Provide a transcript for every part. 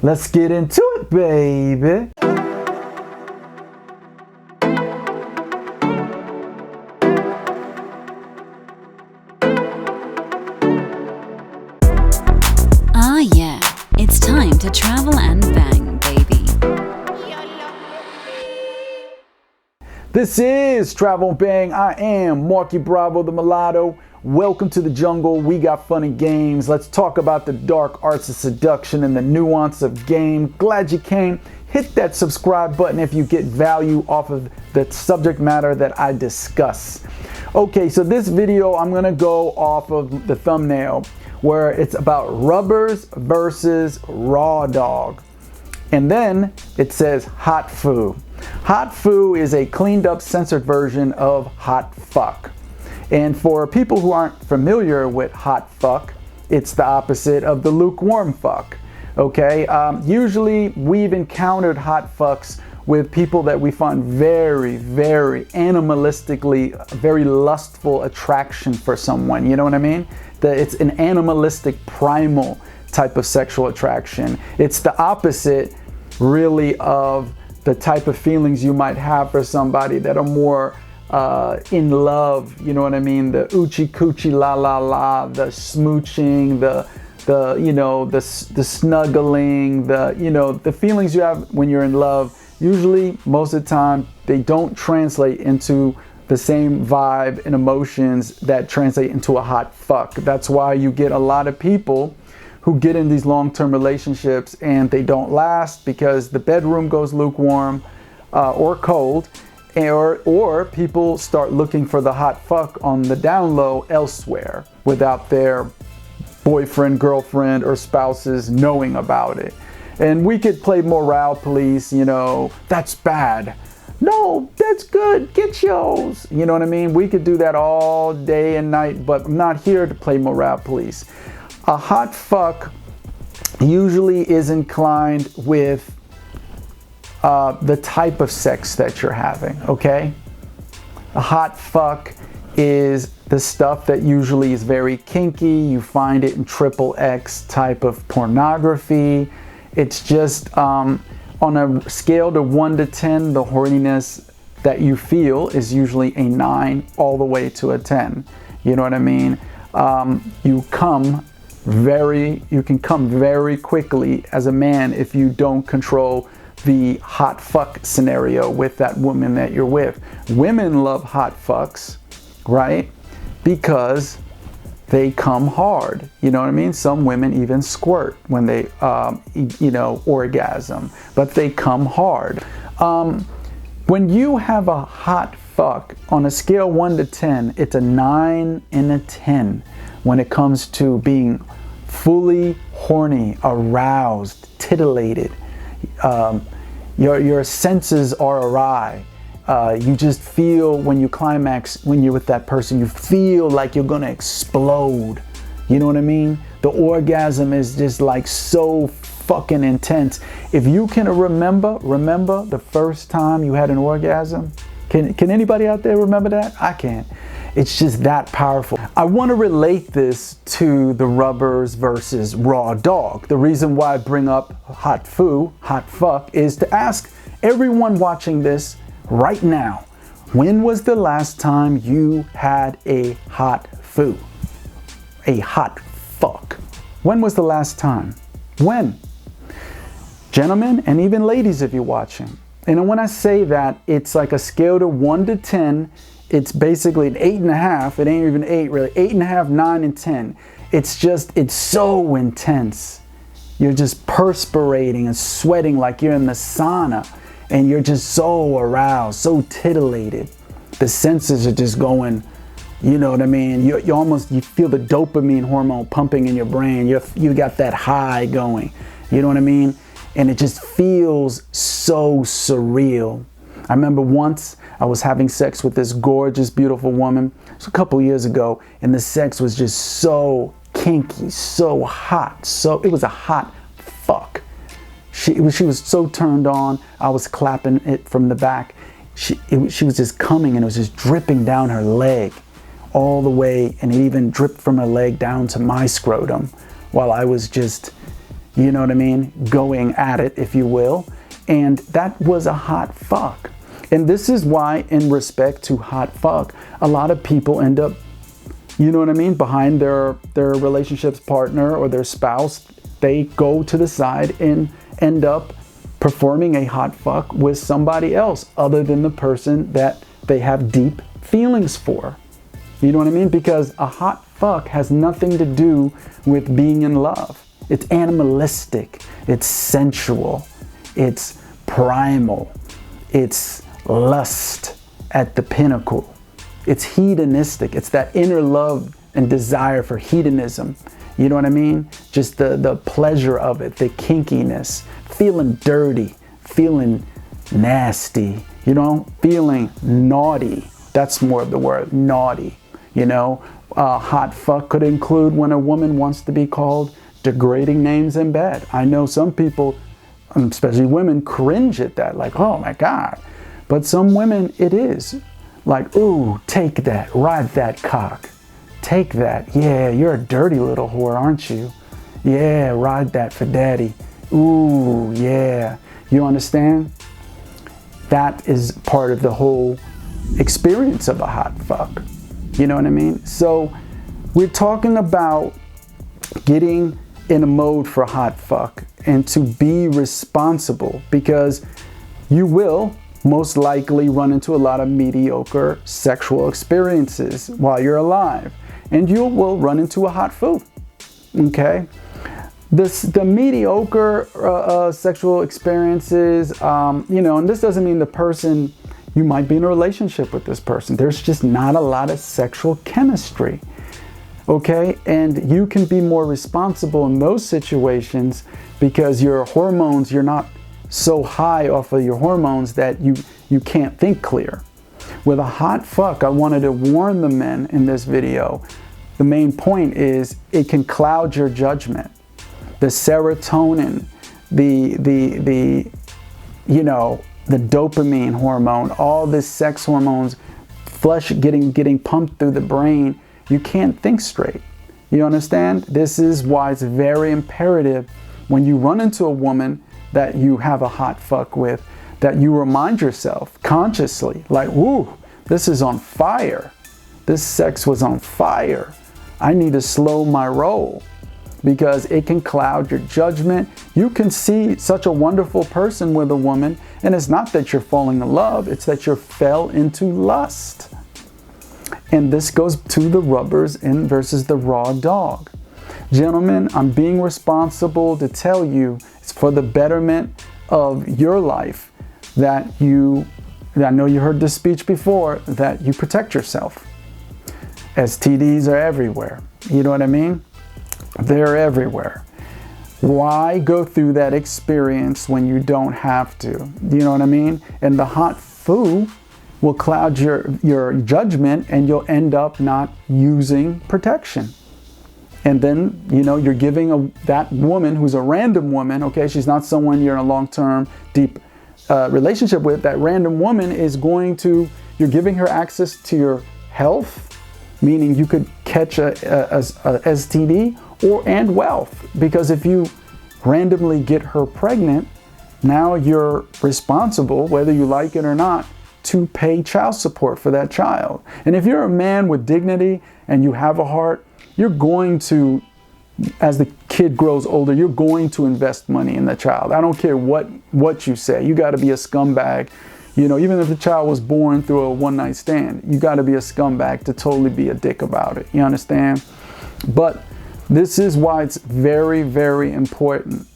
Let's get into it, baby. Ah yeah, it's time to travel and bang, baby. This is Travel and Bang. I am Marky Bravo the Mulatto. Welcome to the jungle. We got fun and games. Let's talk about the dark arts of seduction and the nuance of game. Glad you came. Hit that subscribe button if you get value off of the subject matter that I discuss. Okay, so this video I'm gonna go off of the thumbnail where it's about rubbers versus raw dog. And then it says hot foo. Hot foo is a cleaned up, censored version of hot fuck. And for people who aren't familiar with hot fuck, it's the opposite of the lukewarm fuck. Okay, usually we've encountered hot fucks with people that we find very, very animalistically, very lustful attraction for someone. You know what I mean? That it's an animalistic, primal type of sexual attraction. It's the opposite, really, of the type of feelings you might have for somebody that are more in love. You know what I mean? The oochie coochie la la la, the smooching, the snuggling, the feelings you have when you're in love. Usually, most of the time, they don't translate into the same vibe and emotions that translate into a hot fuck. That's why you get a lot of people who get in these long-term relationships and they don't last because the bedroom goes lukewarm or cold, or people start looking for the hot fuck on the down low elsewhere without their boyfriend, girlfriend, or spouses knowing about it. And we could play morale police, that's bad. No, that's good, get yours. You know what I mean? We could do that all day and night, but I'm not here to play morale police. A hot fuck usually is inclined with the type of sex that you're having, okay? A hot fuck is the stuff that usually is very kinky. You find it in XXX type of pornography. It's just on a scale to 1 to 10, the horniness that you feel is usually a 9 all the way to a 10. You know what I mean? You can come very quickly as a man if you don't control the hot fuck scenario with that woman that you're with. Women love hot fucks, right? Because they come hard. You know what I mean? Some women even squirt when they, orgasm, but they come hard. When you have a hot fuck on a scale 1 to 10, it's a 9 and a 10 when it comes to being fully horny, aroused, titillated. Your senses are awry. You just feel when you climax, when you're with that person, you feel like you're gonna explode. You know what I mean? The orgasm is just like so fucking intense. If you can remember the first time you had an orgasm, can anybody out there remember that? I can't. It's just that powerful. I want to relate this to the rubbers versus raw dog. The reason why I bring up hot fuck, is to ask everyone watching this right now, when was the last time you had a hot foo? A hot fuck. When was the last time? When? Gentlemen, and even ladies if you're watching. And when I say that, it's like a scale to 1 to 10. It's basically an 8.5. It ain't even 8 really. 8.5, 9, and 10. It's so intense. You're just perspirating and sweating like you're in the sauna. And you're just so aroused, so titillated. The senses are just going, you know what I mean? You feel the dopamine hormone pumping in your brain. You got that high going, you know what I mean? And it just feels so surreal. I remember once I was having sex with this gorgeous, beautiful woman. It was a couple years ago, and the sex was just so kinky, so hot. So it was a hot fuck. She was so turned on. I was clapping it from the back. She was just coming, and it was just dripping down her leg all the way, and it even dripped from her leg down to my scrotum while I was just, you know what I mean, going at it, if you will. And that was a hot fuck. And this is why, in respect to hot fuck, a lot of people end up, you know what I mean, behind their relationship's partner or their spouse. They go to the side and end up performing a hot fuck with somebody else other than the person that they have deep feelings for. You know what I mean? Because a hot fuck has nothing to do with being in love. It's animalistic, it's sensual, it's primal, it's lust at the pinnacle. It's hedonistic. It's that inner love and desire for hedonism. You know what I mean? Just the pleasure of it, the kinkiness, feeling dirty, feeling nasty, you know, feeling naughty. That's more of the word, naughty. You know, hot fuck could include when a woman wants to be called degrading names in bed. I know some people, especially women, cringe at that, like, oh my God. But some women, it is like, ooh, take that, ride that cock. Take that. Yeah, you're a dirty little whore, aren't you? Yeah, ride that for daddy. Ooh, yeah. You understand? That is part of the whole experience of a hot fuck. You know what I mean? So we're talking about getting in a mode for hot fuck and to be responsible, because you will most likely run into a lot of mediocre sexual experiences while you're alive, and you will run into a hot foo. Okay? The mediocre sexual experiences, you know, and this doesn't mean the person, you might be in a relationship with this person. There's just not a lot of sexual chemistry. Okay? And you can be more responsible in those situations because your hormones, you're not so high off of your hormones that you can't think clear. With a hot fuck, I wanted to warn the men in this video. The main point is it can cloud your judgment. The serotonin, the you know, the dopamine hormone, all this sex hormones, flush getting pumped through the brain, you can't think straight. You understand? This is why it's very imperative when you run into a woman that you have a hot fuck with, that you remind yourself consciously, like, woo, this is on fire. This sex was on fire. I need to slow my roll, because it can cloud your judgment. You can see such a wonderful person with a woman, and it's not that you're falling in love, it's that you fell into lust. And this goes to the rubbers in versus the raw dog. Gentlemen, I'm being responsible to tell you it's for the betterment of your life that I know you heard this speech before, that you protect yourself. STDs are everywhere. You know what I mean? They're everywhere. Why go through that experience when you don't have to? You know what I mean? And the hot foo will cloud your judgment, and you'll end up not using protection. And then, you know, you're giving that woman who's a random woman, okay, she's not someone you're in a long-term, deep relationship with, that random woman is you're giving her access to your health, meaning you could catch a STD, and wealth. Because if you randomly get her pregnant, now you're responsible, whether you like it or not, to pay child support for that child. And if you're a man with dignity and you have a heart, you're going to, as the kid grows older, you're going to invest money in the child. I don't care what you say. You got to be a scumbag. You know, even if the child was born through a one-night stand, you got to be a scumbag to totally be a dick about it. You understand? But this is why it's very, very important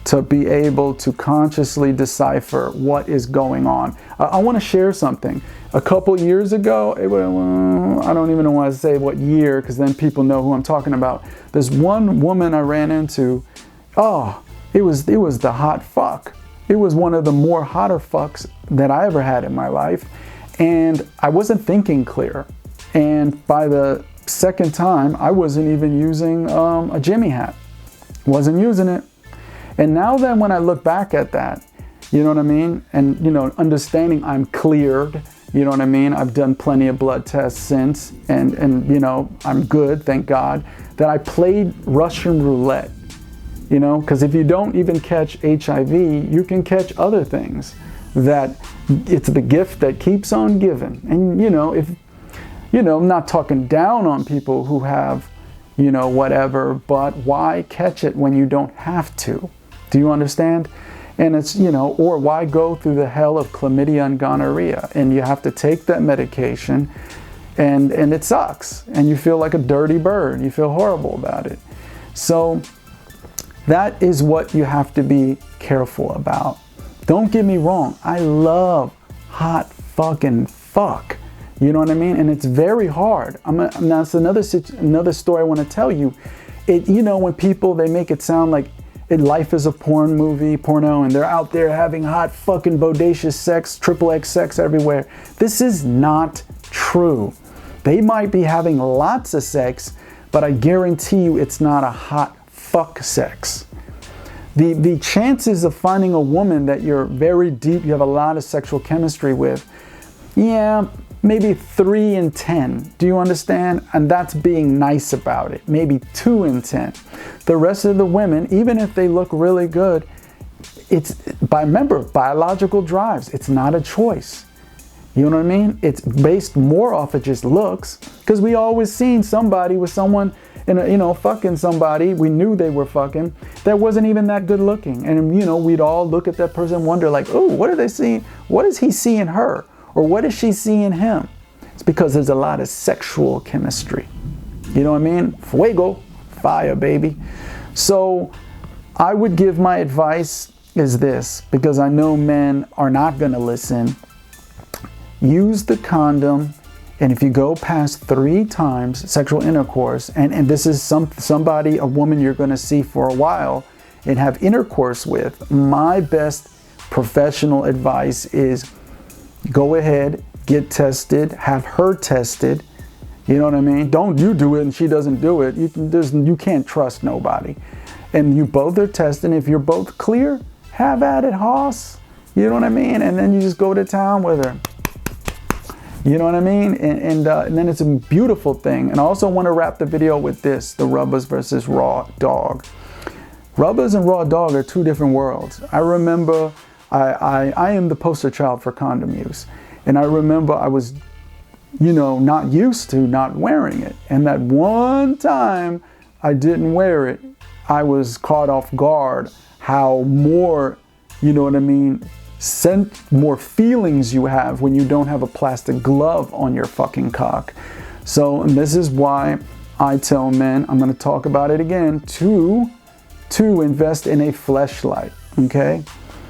to be able to consciously decipher what is going on. I want to share something. A couple years ago, I don't even want to say what year, because then people know who I'm talking about. There's one woman I ran into. Oh, it was the hot fuck. It was one of the more hotter fucks that I ever had in my life. And I wasn't thinking clear. And by the second time, I wasn't even using a Jimmy hat. Wasn't using it. And now then, when I look back at that, you know what I mean? And, you know, understanding I'm cleared, you know what I mean? I've done plenty of blood tests since, and you know, I'm good, thank God, that I played Russian roulette You know, because if you don't even catch HIV, you can catch other things. That it's the gift that keeps on giving. And you know, I'm not talking down on people who have, you know, whatever, but why catch it when you don't have to? Do you understand? And it's, you know, or why go through the hell of chlamydia and gonorrhea? And you have to take that medication and it sucks. And you feel like a dirty bird. You feel horrible about it. So that is what you have to be careful about. Don't get me wrong. I love hot fucking fuck. You know what I mean? And it's very hard. That's another story I want to tell you. You know, when people, they make it sound like life is a porno, and they're out there having hot fucking bodacious sex, XXX sex everywhere. This is not true. They might be having lots of sex, but I guarantee you it's not a hot fuck sex. The chances of finding a woman that you're very deep, you have a lot of sexual chemistry with, yeah, maybe 3 in 10. Do you understand? And that's being nice about it. Maybe 2 in 10. The rest of the women, even if they look really good, remember, biological drives. It's not a choice. You know what I mean? It's based more off of just looks, because we always seen somebody with someone, you know, fucking somebody, we knew they were fucking, that wasn't even that good looking. And, you know, we'd all look at that person and wonder like, oh, what are they seeing? What is he seeing her? Or what is she seeing him? It's because there's a lot of sexual chemistry. You know what I mean? Fuego, fire, baby. So I would give my advice is this, because I know men are not going to listen. Use the condom. And if you go past 3 times sexual intercourse, and this is somebody, a woman you're going to see for a while and have intercourse with, my best professional advice is go ahead, get tested, have her tested. You know what I mean? Don't you do it and she doesn't do it. You can't trust nobody. And you both are testing. If you're both clear, have at it, hoss. You know what I mean? And then you just go to town with her. You know what I mean? And then it's a beautiful thing. And I also want to wrap the video with this, the rubbers versus raw dog. Rubbers and raw dog are 2 different worlds. I remember I am the poster child for condom use. And I remember I was, you know, not used to not wearing it. And that one time I didn't wear it, I was caught off guard how more, you know what I mean, more feelings you have when you don't have a plastic glove on your fucking cock. So, and this is why I tell men, I'm going to talk about it again, to invest in a fleshlight, okay?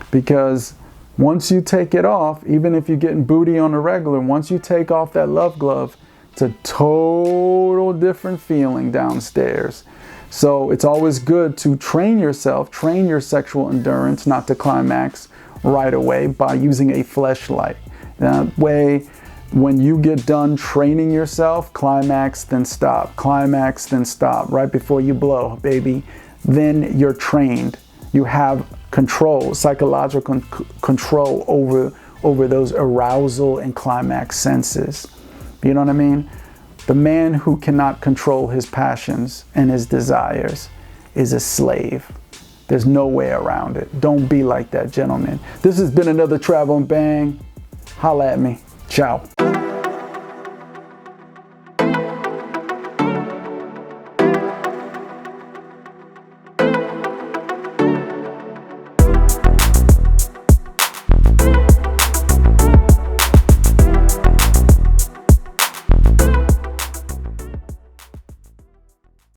Because once you take it off, even if you're getting booty on a regular, once you take off that love glove, it's a total different feeling downstairs. So it's always good to train yourself, train your sexual endurance not to climax right away by using a fleshlight. That way, when you get done training yourself, climax, then stop, climax, then stop, right before you blow, baby, then you're trained. You have control, psychological control over those arousal and climax senses. You know what I mean? The man who cannot control his passions and his desires is a slave. There's no way around it. Don't be like that, gentlemen. This has been another Travel and Bang. Holla at me. Ciao.